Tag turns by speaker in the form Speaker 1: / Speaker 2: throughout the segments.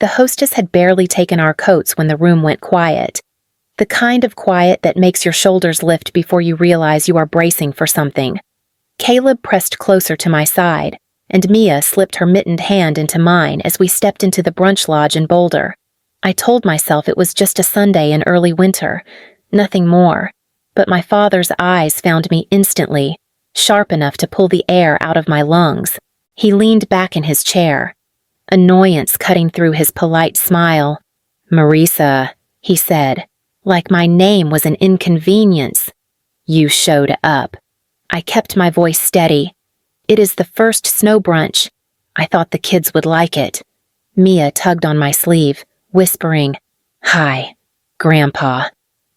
Speaker 1: The hostess had barely taken our coats when the room went quiet. The kind of quiet that makes your shoulders lift before you realize you are bracing for something. Caleb pressed closer to my side, and Mia slipped her mittened hand into mine as we stepped into the brunch lodge in Boulder. I told myself it was just a Sunday in early winter, nothing more, but my father's eyes found me instantly, sharp enough to pull the air out of my lungs. He leaned back in his chair, annoyance cutting through his polite smile. "Marisa," he said, like my name was an inconvenience. "You showed up." I kept my voice steady. "It is the first snow brunch. I thought the kids would like it." Mia tugged on my sleeve, whispering, "Hi, Grandpa."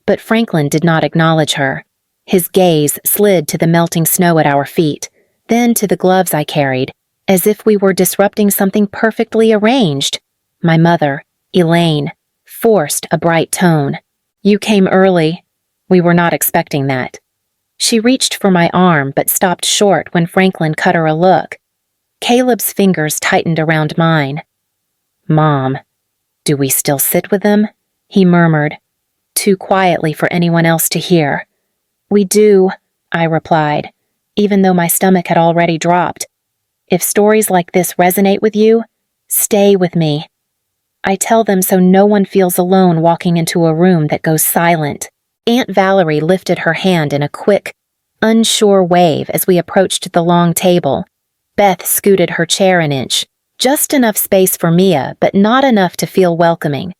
Speaker 1: But Franklin did not acknowledge her. His gaze slid to the melting snow at our feet, then to the gloves I carried, as if we were disrupting something perfectly arranged. My mother, Elaine, forced a bright tone. "You came early. We were not expecting that." She reached for my arm but stopped short when Franklin cut her a look. Caleb's fingers tightened around mine. "Mom, do we still sit with them?" he murmured, too quietly for anyone else to hear. "We do," I replied, even though my stomach had already dropped. "If stories like this resonate with you, stay with me. I tell them so no one feels alone walking into a room that goes silent." Aunt Valerie lifted her hand in a quick, unsure wave as we approached the long table. Beth scooted her chair an inch, just enough space for Mia, but not enough to feel welcoming.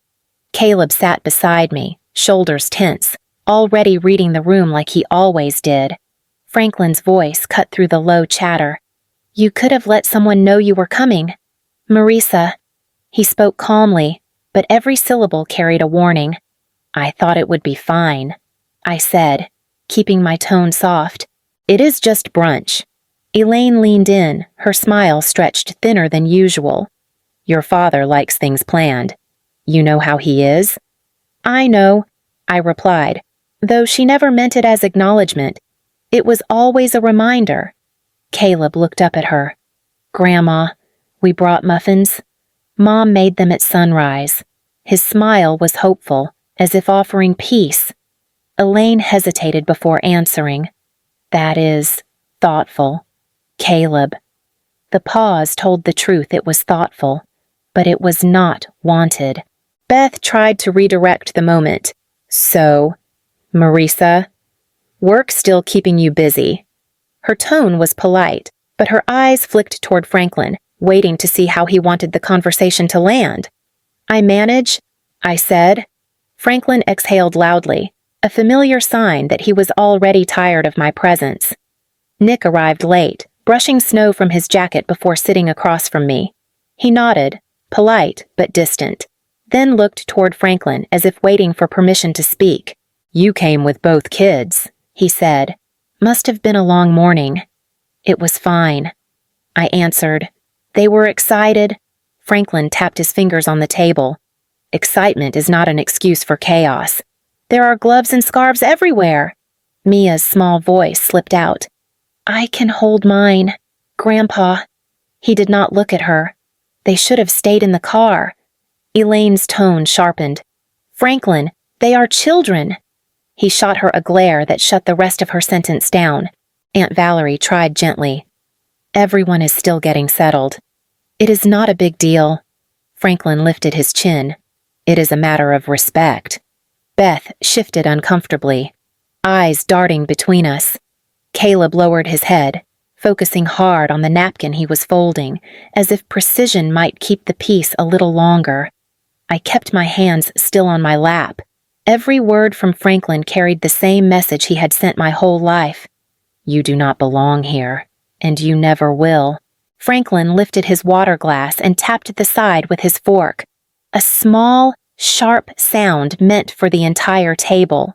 Speaker 1: Caleb sat beside me, shoulders tense, already reading the room like he always did. Franklin's voice cut through the low chatter. "You could have let someone know you were coming. Marisa." He spoke calmly, but every syllable carried a warning. "I thought it would be fine," I said, keeping my tone soft. "It is just brunch." Elaine leaned in, her smile stretched thinner than usual. "Your father likes things planned. You know how he is?" "I know," I replied, though she never meant it as acknowledgement. It was always a reminder. Caleb looked up at her. "Grandma, we brought muffins. Mom made them at sunrise." His smile was hopeful, as if offering peace. Elaine hesitated before answering. "That is thoughtful." "Caleb." The pause told the truth. It was thoughtful, but it was not wanted. Beth tried to redirect the moment. "So, Marisa, work still keeping you busy?" Her tone was polite, but her eyes flicked toward Franklin, waiting to see how he wanted the conversation to land. "I manage," I said. Franklin exhaled loudly, a familiar sign that he was already tired of my presence. Nick arrived late, brushing snow from his jacket before sitting across from me. He nodded, polite but distant, then looked toward Franklin as if waiting for permission to speak. "You came with both kids," he said. "Must have been a long morning." "It was fine," I answered. "They were excited." Franklin tapped his fingers on the table. "Excitement is not an excuse for chaos. There are gloves and scarves everywhere." Mia's small voice slipped out. "I can hold mine, Grandpa." He did not look at her. "They should have stayed in the car." Elaine's tone sharpened. "Franklin, they are children." He shot her a glare that shut the rest of her sentence down. Aunt Valerie tried gently. "Everyone is still getting settled. It is not a big deal." Franklin lifted his chin. "It is a matter of respect." Beth shifted uncomfortably, eyes darting between us. Caleb lowered his head, focusing hard on the napkin he was folding, as if precision might keep the peace a little longer. I kept my hands still on my lap. Every word from Franklin carried the same message he had sent my whole life. "You do not belong here, and you never will." Franklin lifted his water glass and tapped the side with his fork. A small, sharp sound meant for the entire table.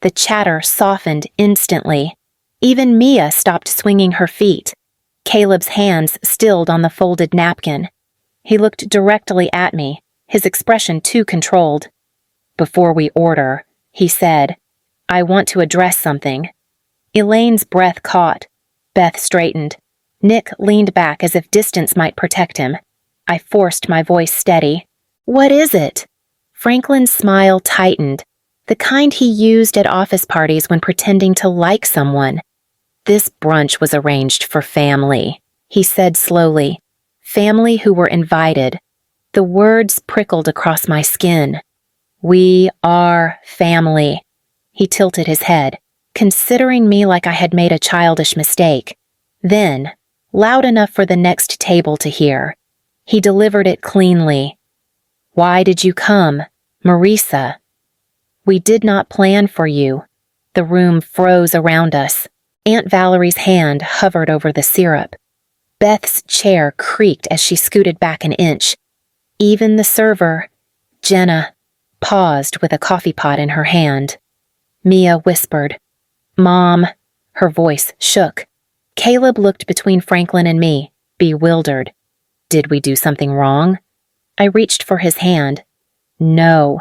Speaker 1: The chatter softened instantly. Even Mia stopped swinging her feet. Caleb's hands stilled on the folded napkin. He looked directly at me, his expression too controlled. "Before we order," he said, "I want to address something." Elaine's breath caught. Beth straightened. Nick leaned back as if distance might protect him. I forced my voice steady. What is it? Franklin's smile tightened, the kind he used at office parties when pretending to like someone. This brunch was arranged for family, he said slowly. Family who were invited. The words prickled across my skin. We are family. He tilted his head, considering me like I had made a childish mistake. Then, loud enough for the next table to hear, he delivered it cleanly. Why did you come, Marisa? We did not plan for you. The room froze around us. Aunt Valerie's hand hovered over the syrup. Beth's chair creaked as she scooted back an inch. Even the server, Jenna, paused with a coffee pot in her hand. Mia whispered, "Mom." Her voice shook. Caleb looked between Franklin and me, bewildered. Did we do something wrong? I reached for his hand. No,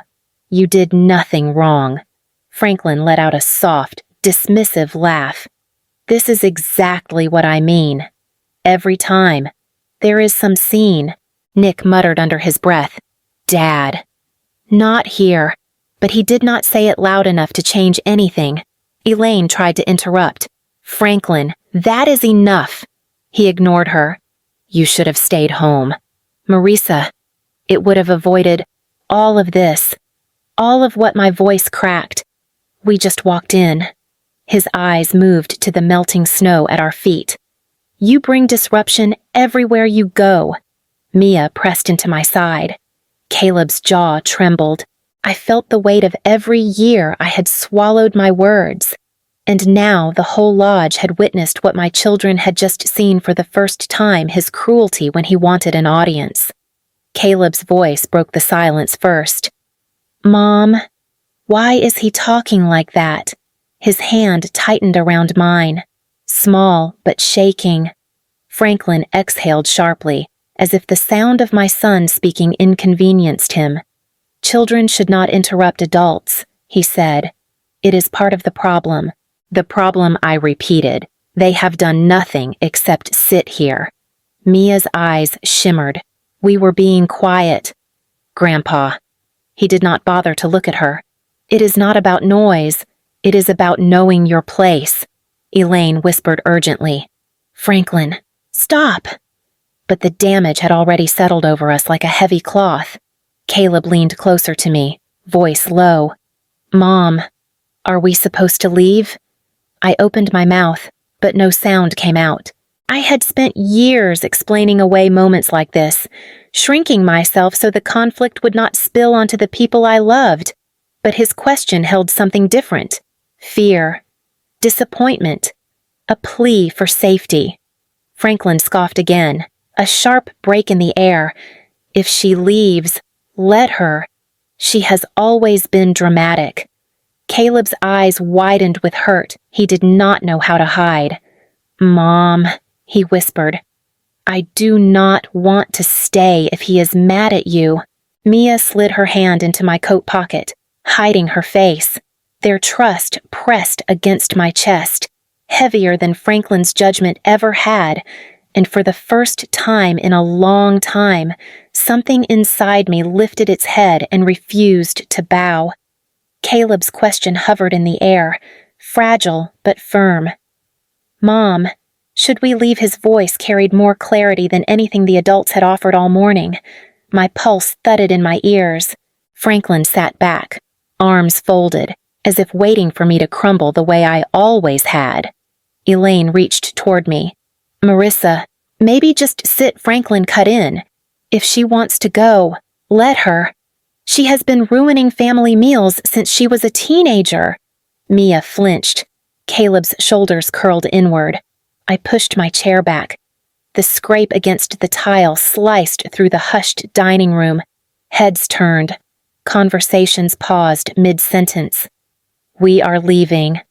Speaker 1: you did nothing wrong. Franklin let out a soft, dismissive laugh. This is exactly what I mean. Every time. There is some scene, Nick muttered under his breath. Dad. Not here, but he did not say it loud enough to change anything. Elaine tried to interrupt. Franklin, that is enough. He ignored her. You should have stayed home. Marisa, it would have avoided all of this, all of what my voice cracked. We just walked in. His eyes moved to the melting snow at our feet. You bring disruption everywhere you go. Mia pressed into my side. Caleb's jaw trembled. I felt the weight of every year I had swallowed my words. And now the whole lodge had witnessed what my children had just seen for the first time, his cruelty when he wanted an audience. Caleb's voice broke the silence first. Mom, why is he talking like that? His hand tightened around mine, small but shaking. Franklin exhaled sharply, as if the sound of my son speaking inconvenienced him. Children should not interrupt adults, he said. It is part of the problem. The problem, I repeated. They have done nothing except sit here. Mia's eyes shimmered. We were being quiet. Grandpa. He did not bother to look at her. It is not about noise. It is about knowing your place. Elaine whispered urgently. Franklin, stop. But the damage had already settled over us like a heavy cloth. Caleb leaned closer to me, voice low. Mom, are we supposed to leave? I opened my mouth, but no sound came out. I had spent years explaining away moments like this, shrinking myself so the conflict would not spill onto the people I loved. But his question held something different. Fear. Disappointment. A plea for safety. Franklin scoffed again, a sharp break in the air. If she leaves, let her. She has always been dramatic. Caleb's eyes widened with hurt he did not know how to hide. Mom, he whispered. I do not want to stay if he is mad at you. Mia slid her hand into my coat pocket, hiding her face. Their trust pressed against my chest, heavier than Franklin's judgment ever had, and for the first time in a long time, something inside me lifted its head and refused to bow. Caleb's question hovered in the air, fragile but firm. Mom, should we leave? His voice carried more clarity than anything the adults had offered all morning. My pulse thudded in my ears. Franklin sat back, arms folded, as if waiting for me to crumble the way I always had. Elaine reached toward me. Marisa, maybe just sit. Franklin cut in. If she wants to go, let her. She has been ruining family meals since she was a teenager. Mia flinched. Caleb's shoulders curled inward. I pushed my chair back. The scrape against the tile sliced through the hushed dining room. Heads turned. Conversations paused mid-sentence. We are leaving,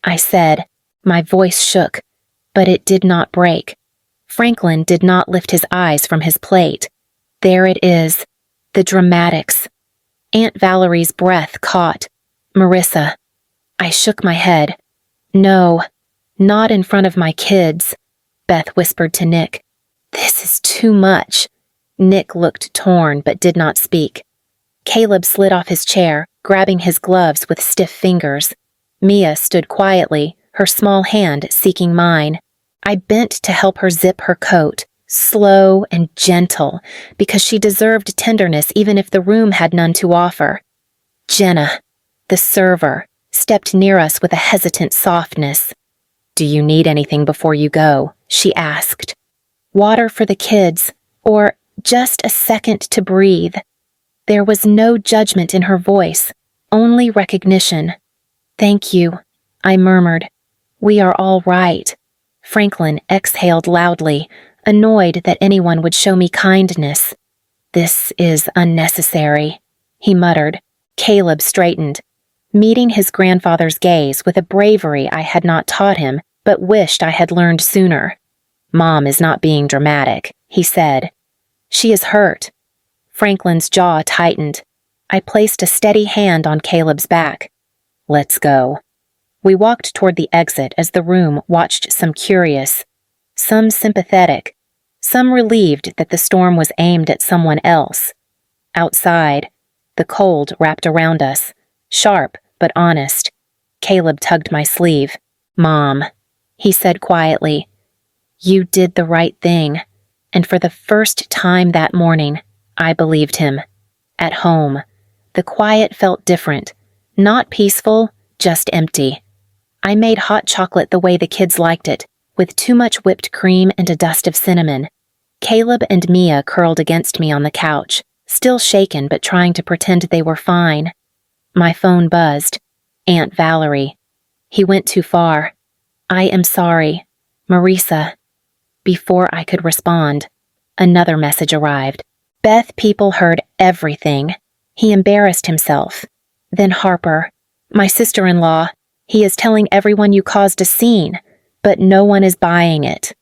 Speaker 1: I said. My voice shook, but it did not break. Franklin did not lift his eyes from his plate. There it is, the dramatics. Aunt Valerie's breath caught. Marisa. I shook my head. No, not in front of my kids, Beth whispered to Nick. This is too much. Nick looked torn but did not speak. Caleb slid off his chair, grabbing his gloves with stiff fingers. Mia stood quietly, her small hand seeking mine. I bent to help her zip her coat, slow and gentle, because she deserved tenderness even if the room had none to offer. Jenna, the server, stepped near us with a hesitant softness. "Do you need anything before you go?" she asked. "Water for the kids, or just a second to breathe." There was no judgment in her voice, only recognition. "Thank you," I murmured. "We are all right." Franklin exhaled loudly, annoyed that anyone would show me kindness. "This is unnecessary," he muttered. Caleb straightened, meeting his grandfather's gaze with a bravery I had not taught him, but wished I had learned sooner. "Mom is not being dramatic," he said. "She is hurt." Franklin's jaw tightened. I placed a steady hand on Caleb's back. "Let's go." We walked toward the exit as the room watched some curious, some sympathetic, some relieved that the storm was aimed at someone else. Outside, the cold wrapped around us, sharp but honest. Caleb tugged my sleeve. "Mom," he said quietly, "you did the right thing." And for the first time that morning, I believed him. At home, the quiet felt different. Not peaceful, just empty. I made hot chocolate the way the kids liked it, with too much whipped cream and a dust of cinnamon. Caleb and Mia curled against me on the couch, still shaken but trying to pretend they were fine. My phone buzzed. Aunt Valerie. "He went too far. I am sorry. Marisa." Before I could respond, another message arrived. Beth people heard everything. He embarrassed himself. Then Harper, my sister-in-law, he is telling everyone you caused a scene, but no one is buying it.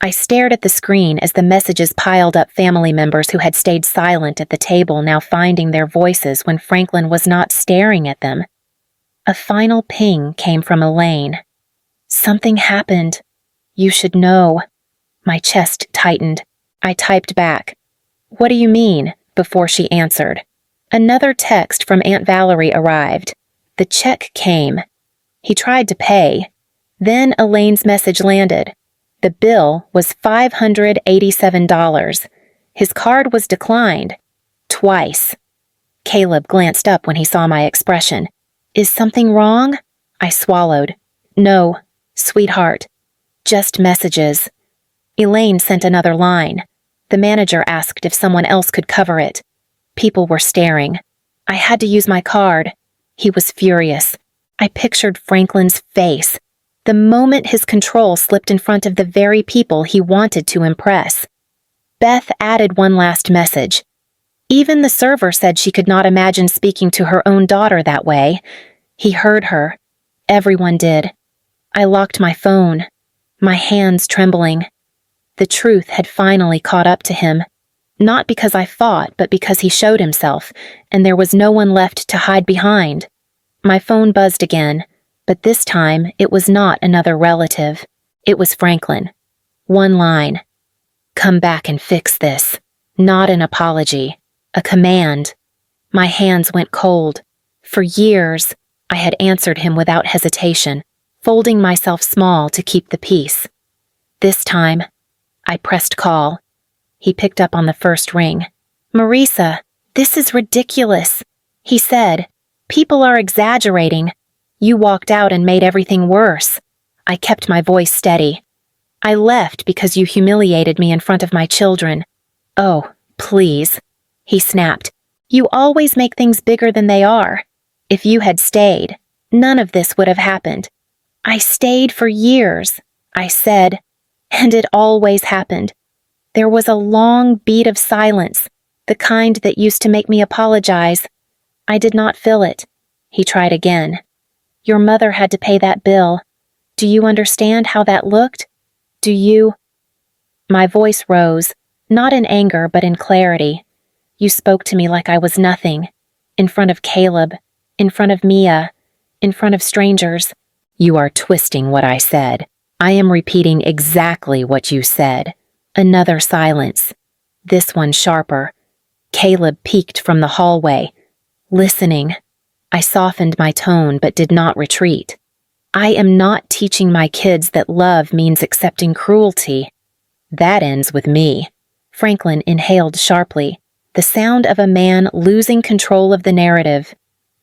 Speaker 1: I stared at the screen as the messages piled up. Family members who had stayed silent at the table now finding their voices when Franklin was not staring at them. A final ping came from Elaine. "Something happened. You should know." My chest tightened. I typed back, "What do you mean?" before she answered. Another text from Aunt Valerie arrived. The check came. He tried to pay. Then Elaine's message landed. The bill was $587. His card was declined. Twice. Caleb glanced up when he saw my expression. "Is something wrong?" I swallowed. "No, sweetheart. Just messages." Elaine sent another line. The manager asked if someone else could cover it. People were staring. I had to use my card. He was furious. I pictured Franklin's face, the moment his control slipped in front of the very people he wanted to impress. Beth added one last message. Even the server said she could not imagine speaking to her own daughter that way. He heard her. Everyone did. I locked my phone, my hands trembling. The truth had finally caught up to him. Not because I fought, but because he showed himself, and there was no one left to hide behind. My phone buzzed again, but this time it was not another relative. It was Franklin. One line. "Come back and fix this." Not an apology, a command. My hands went cold. For years, I had answered him without hesitation, folding myself small to keep the peace. This time, I pressed call. He picked up on the first ring. "Marisa, this is ridiculous," he said. "People are exaggerating. You walked out and made everything worse." I kept my voice steady. "I left because you humiliated me in front of my children." "Oh, please," he snapped. "You always make things bigger than they are. If you had stayed, none of this would have happened." "I stayed for years," I said. And it always happened. There was a long beat of silence, the kind that used to make me apologize. I did not feel it. He tried again. "Your mother had to pay that bill. Do you understand how that looked? Do you?" My voice rose, not in anger but in clarity. "You spoke to me like I was nothing. In front of Caleb, in front of Mia, in front of strangers." "You are twisting what I said. I am repeating exactly what you said." Another silence. This one sharper. Caleb peeked from the hallway, Listening. I softened my tone but did not retreat. I am not teaching my kids that love means accepting cruelty. That ends with me. Franklin inhaled sharply, the sound of a man losing control of the narrative.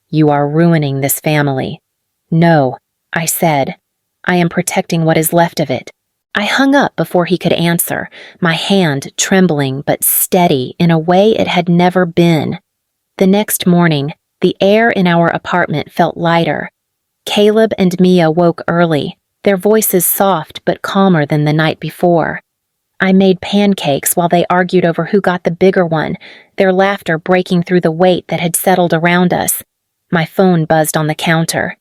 Speaker 1: You are ruining this family. No, I said. I am protecting what is left of it. I hung up before he could answer, my hand trembling but steady in a way it had never been. The next morning, the air in our apartment felt lighter. Caleb and Mia woke early, their voices soft but calmer than the night before. I made pancakes while they argued over who got the bigger one, their laughter breaking through the weight that had settled around us. My phone buzzed on the counter.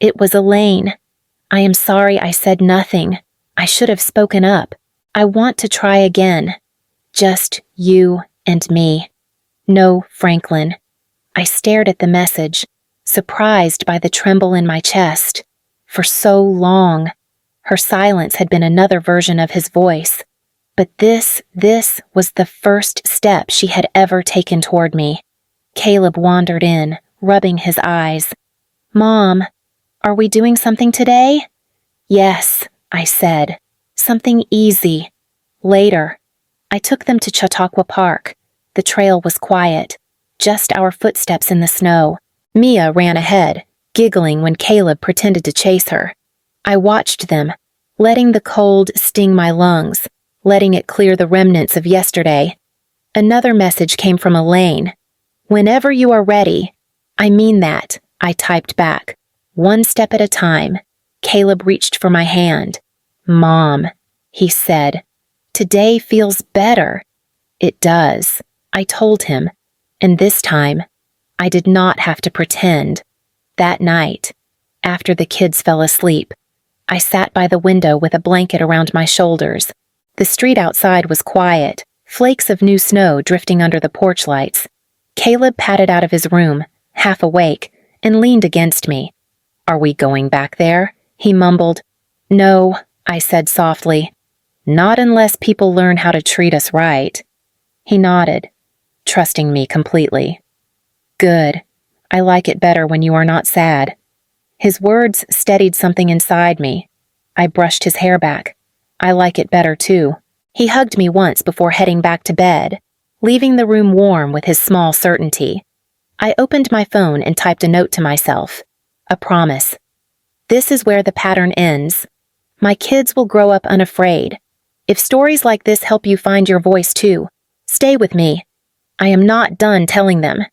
Speaker 1: It was Elaine. I am sorry I said nothing. I should have spoken up. I want to try again. Just you and me. No, Franklin. I stared at the message, surprised by the tremble in my chest. For so long, her silence had been another version of his voice. But this was the first step she had ever taken toward me. Caleb wandered in, rubbing his eyes. Mom, are we doing something today? Yes, I said. Something easy. Later. I took them to Chautauqua Park. The trail was quiet, just our footsteps in the snow. Mia ran ahead, giggling when Caleb pretended to chase her. I watched them, letting the cold sting my lungs, letting it clear the remnants of yesterday. Another message came from Elaine. Whenever you are ready. I mean that, I typed back. One step at a time. Caleb reached for my hand. Mom, he said. Today feels better. It does, I told him. And this time, I did not have to pretend. That night, after the kids fell asleep, I sat by the window with a blanket around my shoulders. The street outside was quiet, flakes of new snow drifting under the porch lights. Caleb padded out of his room, half awake, and leaned against me. Are we going back there? He mumbled. No, I said softly. Not unless people learn how to treat us right. He nodded, trusting me completely. Good. I like it better when you are not sad. His words steadied something inside me. I brushed his hair back. I like it better too. He hugged me once before heading back to bed, leaving the room warm with his small certainty. I opened my phone and typed a note to myself. A promise. This is where the pattern ends. My kids will grow up unafraid. If stories like this help you find your voice too, stay with me. I am not done telling them.